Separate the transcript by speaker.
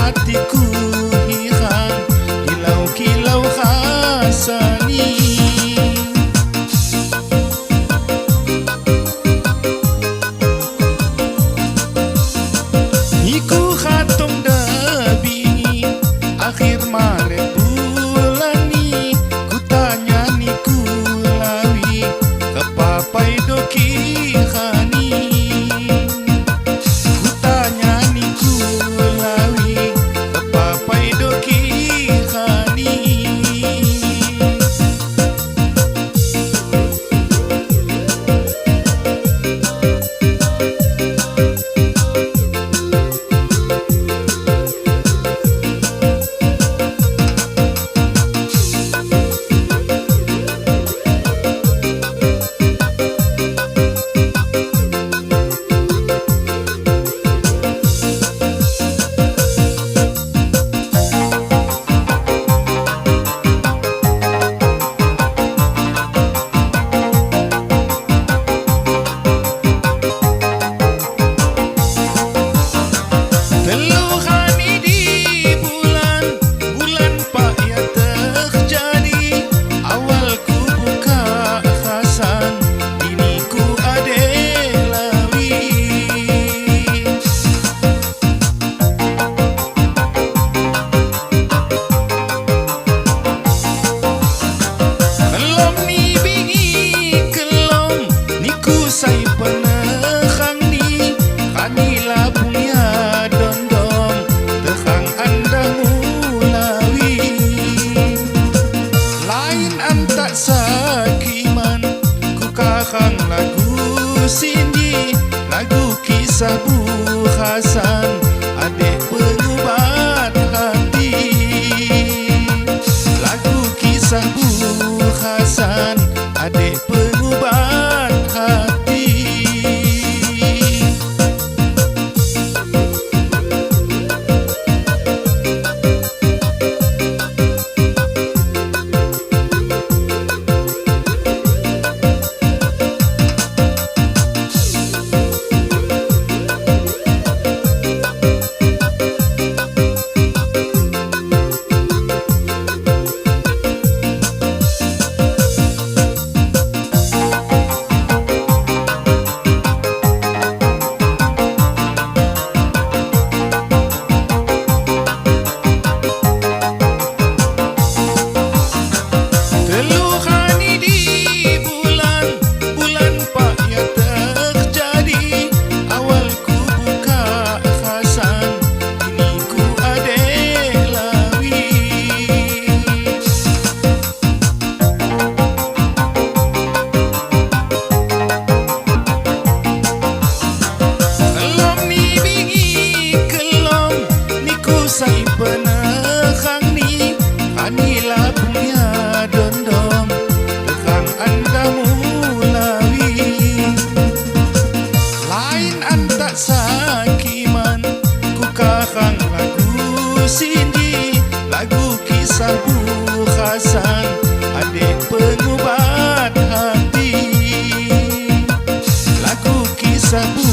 Speaker 1: hatiku hilang, kilau-kilau khasani. Iku khatong dabini akhir Maret bulan ni, ku tanya ni ku lawi kepapai doki khani. Ku tanya ni ku lawi kepapai doki khani. Sai penekang ni kanila punya dondong tekang anda mulawi lain antak sakiman ku kakang lagu sindi lagu kisah Bu Hasan adik pengubat hati lagu kisah Bu Hasan adik pengubat hati. Sai penekang ni kanila punya dondong tekang anda mulawi lain antak sakiman ku kakang lagu sindi lagu kisah Bu Hasan adik pengubat hati lagu kisah Bu